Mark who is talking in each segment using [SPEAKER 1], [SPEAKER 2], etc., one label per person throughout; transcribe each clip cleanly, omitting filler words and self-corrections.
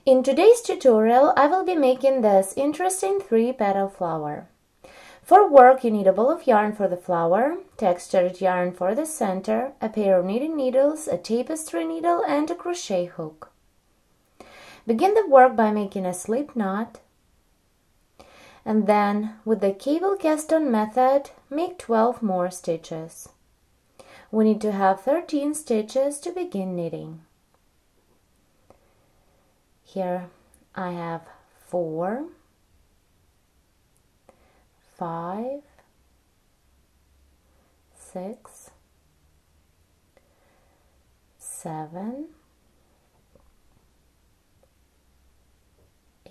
[SPEAKER 1] In today's tutorial, I will be making this interesting 3-petal flower. For work, you need a ball of yarn for the flower, textured yarn for the center, a pair of knitting needles, a tapestry needle, and a crochet hook. Begin the work by making a slip knot, and then, with the cable cast-on method, make 12 more stitches. We need to have 13 stitches to begin knitting. Here I have 4, 5, 6, 7,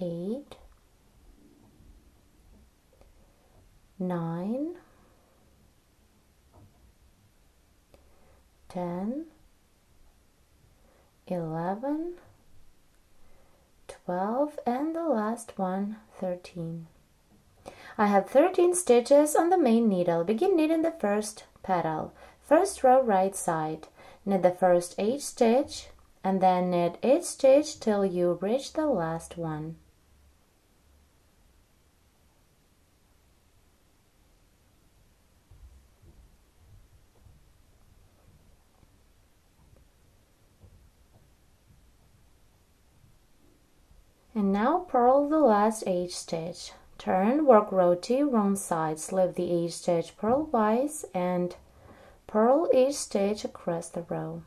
[SPEAKER 1] 8, 9, 10, 11, 12, and the last one, 13. I have 13 stitches on the main needle. Begin knitting the first petal. First row right side. Knit the first 8 stitch and then knit each stitch till you reach the last one. And now purl the last 8 stitch. Turn, work row 2 wrong side, slip the 8 stitch purlwise and purl each stitch across the row.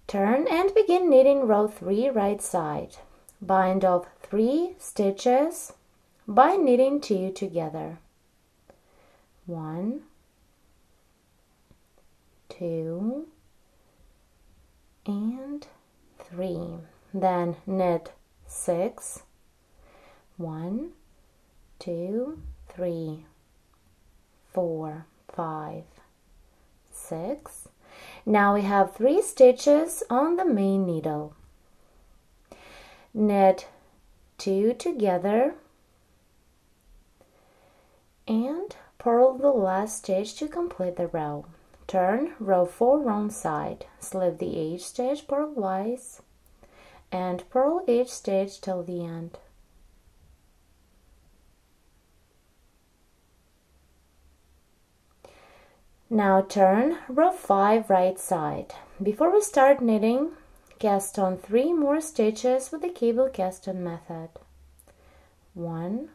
[SPEAKER 1] Turn and begin knitting row 3 right side. Bind off 3 stitches by knitting 2 together. 1, 2, and 3. Then knit 6, 1, 2, 3, 4, 5, 6. Now we have 3 stitches on the main needle. Knit 2 together and purl the last stitch to complete the row. Turn, row 4 wrong side, slip the 8 stitch purlwise and purl each stitch till the end. Now turn, row 5 right side. Before we start knitting, cast on 3 more stitches with the cable cast-on method. 1,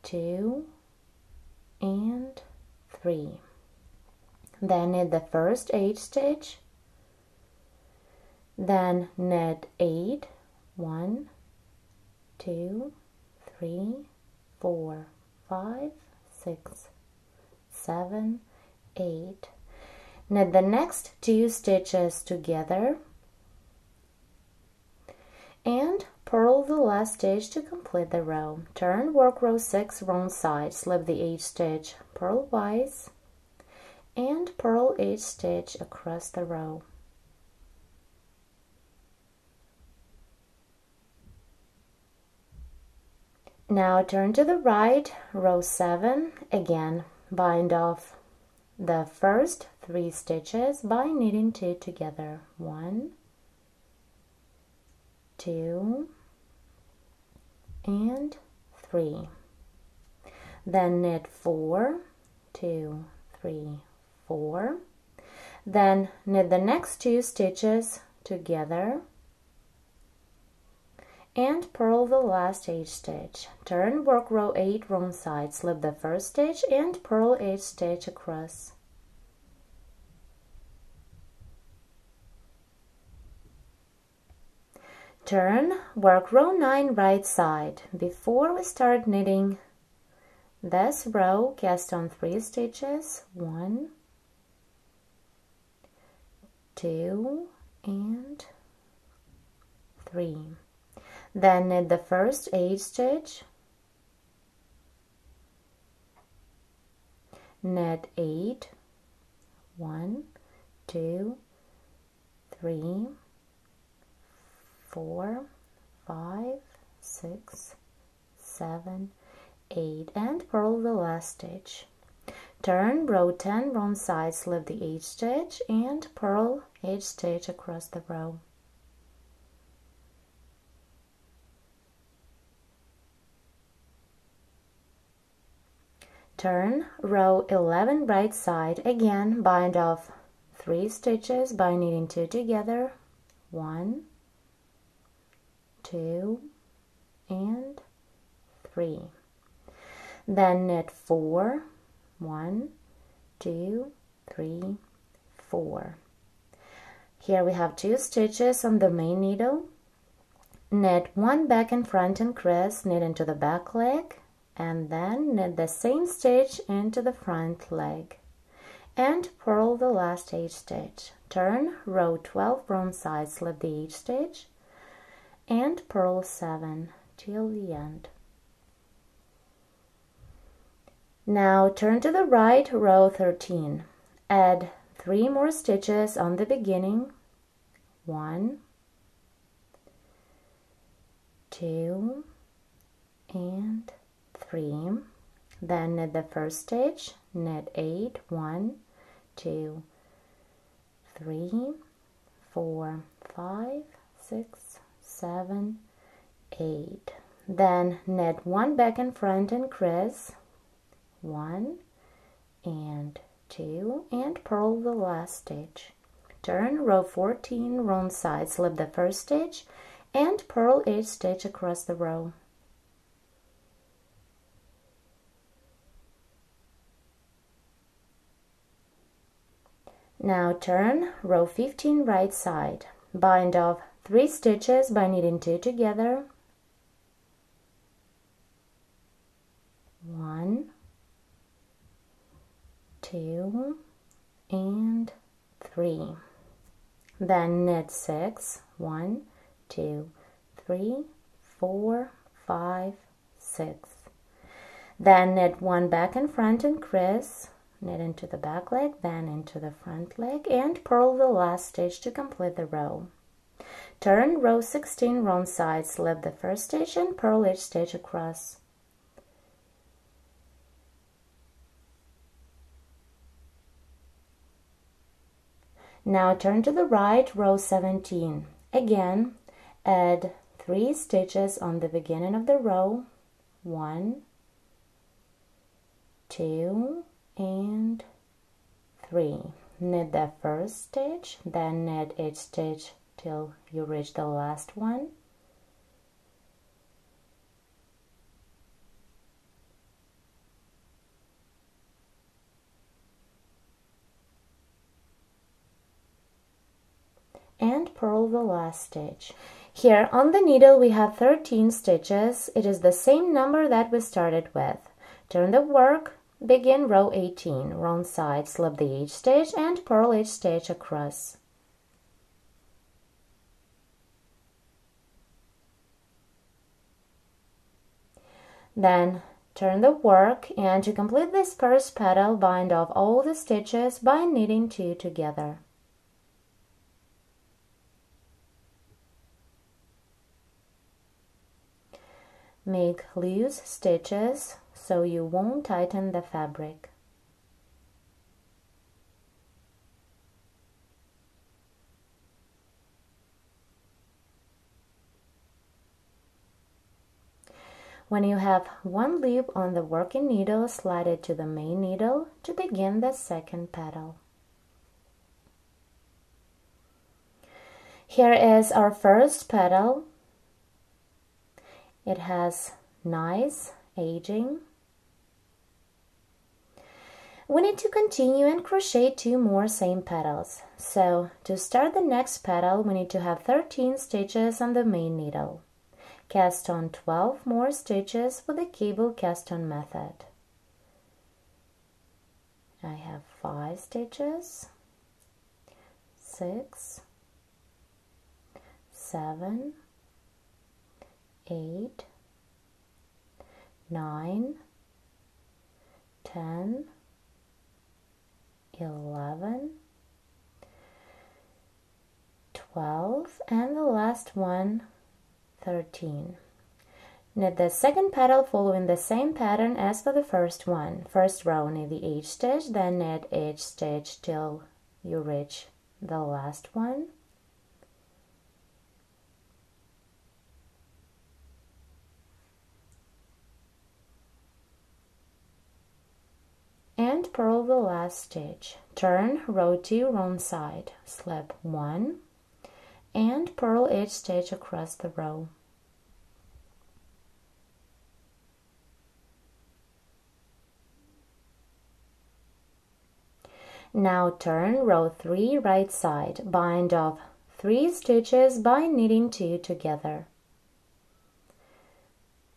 [SPEAKER 1] 2, and 3. Then knit the first 8 stitch, then knit 8, 1, 2, 3, 4, 5, 6, 7, 8. Knit the next 2 stitches together and purl the last stitch to complete the row. Turn, work row 6 wrong side, slip the 8 stitch purlwise and purl each stitch across the row. Now turn to the right, row 7, again bind off the first 3 stitches by knitting 2 together. 1, 2, and 3. Then knit 4, 2, 3, 4. Then knit the next 2 stitches together and purl the last 8 stitch. Turn, work row 8 wrong side, slip the first stitch and purl each stitch across. Turn, work row 9 right side. Before we start knitting this row, cast on 3 stitches. 1, 2, and 3. Then knit the first 8 stitch, knit 8, 1, 2, 3, 4, 5, 6, 7, 8, and purl the last stitch. Turn row 10 wrong side, slip the H stitch, and purl H stitch across the row. Turn row 11 right side, again bind off 3 stitches by knitting 2 together, 1, 2, and 3. Then knit 4, 1, 2, 3, 4. Here we have 2 stitches on the main needle. Knit 1 back and front increase, knit into the back leg, and then knit the same stitch into the front leg and purl the last H stitch. Turn row 12 wrong side, slip the H stitch, and purl 7 till the end. Now turn to the right, row 13. Add 3 more stitches on the beginning. 1, 2, and 3. Then knit the first stitch, knit 8, 1, 2, 3, 4, 5, 6, 7, 8. Then knit 1 back and front increase, 1 and 2, and purl the last stitch. Turn row 14 wrong side, slip the first stitch, and purl H stitch across the row. Now turn row 15 right side, bind off 3 stitches by knitting 2 together, 1, 2, and 3. Then knit 6, 1, 2, 3, 4, 5, 6. Then knit 1 back and front increase, knit into the back leg, then into the front leg, and purl the last stitch to complete the row. Turn row 16 wrong side, slip the first stitch, and purl each stitch across. Now turn to the right, row 17. Again, add 3 stitches on the beginning of the row, 1, 2, and 3. Knit the first stitch, then knit each stitch till you reach the last one. And purl the last stitch. Here on the needle we have 13 stitches. It is the same number that we started with. Turn the work, begin row 18, wrong side, slip the H stitch, and purl each stitch across. Then turn the work, and to complete this first petal, bind off all the stitches by knitting 2 together. Make loose stitches so you won't tighten the fabric. When you have one loop on the working needle, slide it to the main needle to begin the second petal. Here is our first petal. It has nice aging. We need to continue and crochet 2 more same petals. So to start the next petal, we need to have 13 stitches on the main needle. Cast on 12 more stitches with the cable cast on method. I have 5 stitches, 6, 7, 8, 9, 10, 11, 12, and the last one, 13. Knit the second petal following the same pattern as for the first one. First row, knit the H stitch, then knit H stitch till you reach the last one. And purl the last stitch. Turn row 2 wrong side, slip 1, and purl each stitch across the row. Now turn row 3 right side, bind off 3 stitches by knitting 2 together.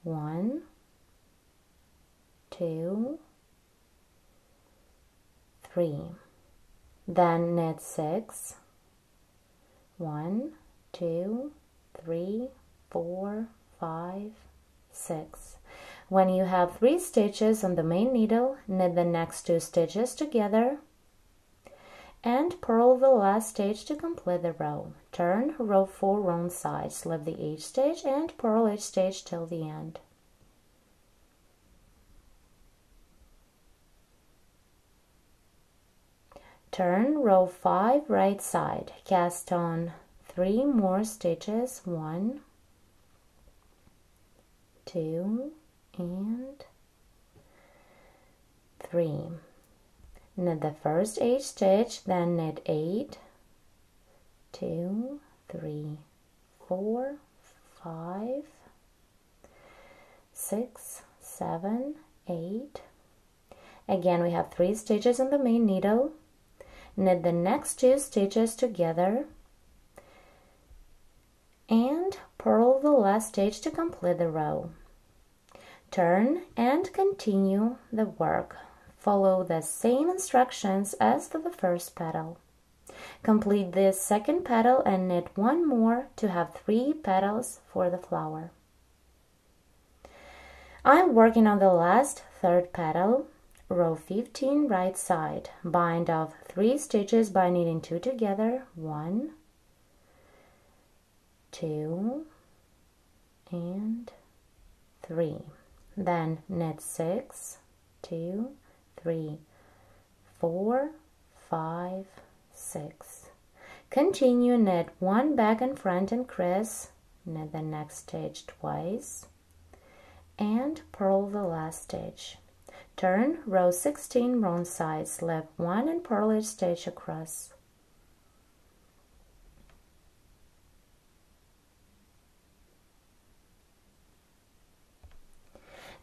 [SPEAKER 1] 1, 2, 3. Then knit 6. 1, 2, 3, 4, 5, 6. When you have 3 stitches on the main needle, knit the next 2 stitches together and purl the last stitch to complete the row. Turn row 4 wrong side, slip the H stitch and purl each stitch till the end. Turn row 5 right side, cast on 3 more stitches, 1, 2, and 3. Knit the first H stitch, then knit 8, 2, 3, 4, 5, 6, 7, 8. Again, we have 3 stitches on the main needle. Knit the next 2 stitches together and purl the last stitch to complete the row. Turn and continue the work. Follow the same instructions as for the first petal. Complete this second petal and knit 1 more to have 3 petals for the flower. I'm working on the last third petal. Row 15 right side, bind off 3 stitches by knitting 2 together, 1, 2, and 3. Then knit 6, 2, 3, 4, 5, 6. Continue, knit 1 back and front increase, knit the next stitch twice, and purl the last stitch. Turn row 16 wrong side, slip 1 and purl each stitch across.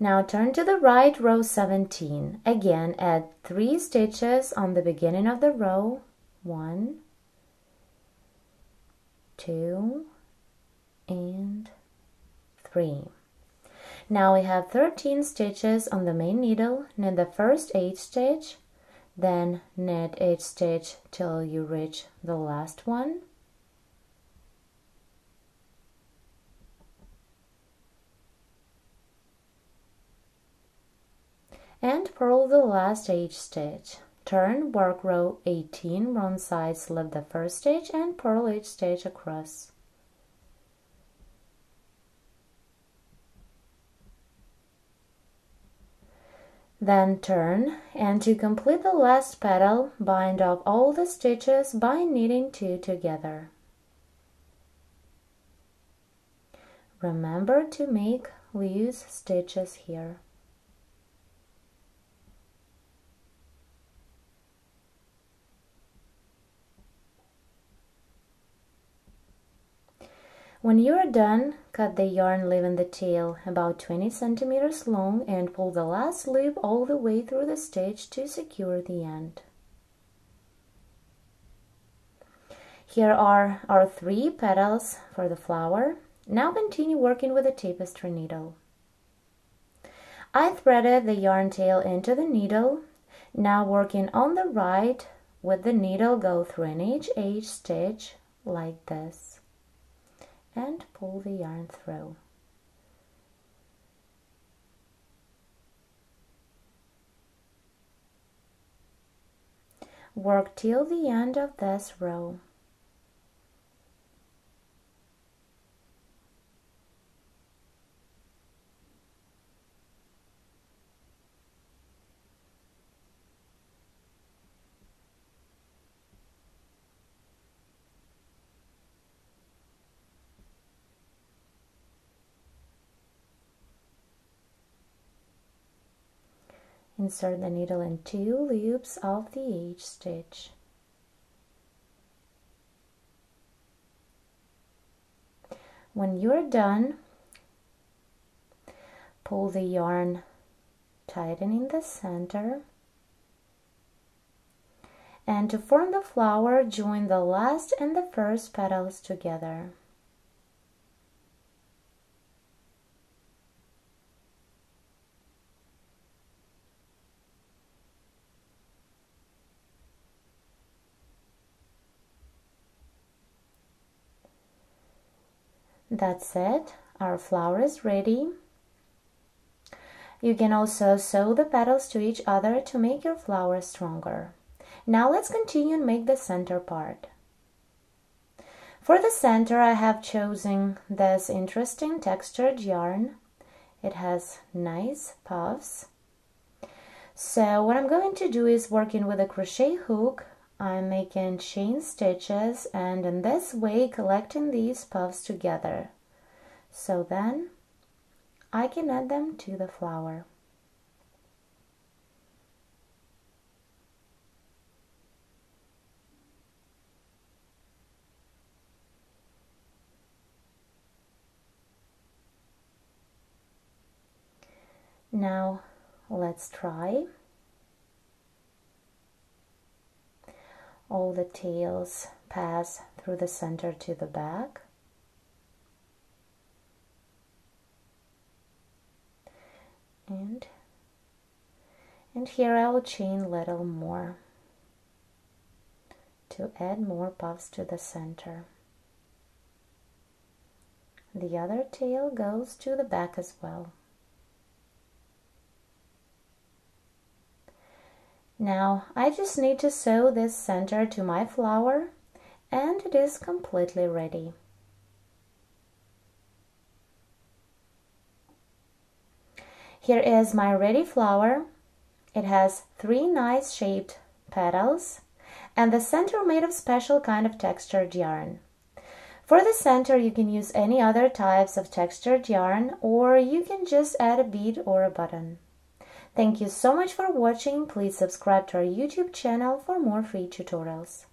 [SPEAKER 1] Now turn to the right, row 17. Again, add 3 stitches on the beginning of the row. 1, 2, and 3. Now we have 13 stitches on the main needle. Knit the first H stitch, then knit H stitch till you reach the last one. And purl the last H stitch. Turn, work row 18 wrong side, slip the first stitch and purl each stitch across. Then turn, and to complete the last petal, bind off all the stitches by knitting 2 together. Remember to make loose stitches here. When you are done, cut the yarn leaving the tail about 20 centimeters long and pull the last loop all the way through the stitch to secure the end. Here are our 3 petals for the flower. Now continue working with the tapestry needle. I threaded the yarn tail into the needle. Now working on the right with the needle, go through an H stitch like this and pull the yarn through. Work till the end of this row. Insert the needle in 2 loops of the H stitch. When you're done, pull the yarn tightening the center, and to form the flower, join the last and the first petals together. That's it, our flower is ready. You can also sew the petals to each other to make your flower stronger. Now let's continue and make the center part. For the center, I have chosen this interesting textured yarn. It has nice puffs. So what I'm going to do is working with a crochet hook. I'm making chain stitches and in this way collecting these puffs together. So then I can add them to the flower. Now let's try. All the tails pass through the center to the back. And here I will chain a little more to add more puffs to the center. The other tail goes to the back as well. Now I just need to sew this center to my flower and it is completely ready. Here is my ready flower. It has 3 nice shaped petals and the center made of special kind of textured yarn. For the center you can use any other types of textured yarn or you can just add a bead or a button. Thank you so much for watching. Please subscribe to our YouTube channel for more free tutorials.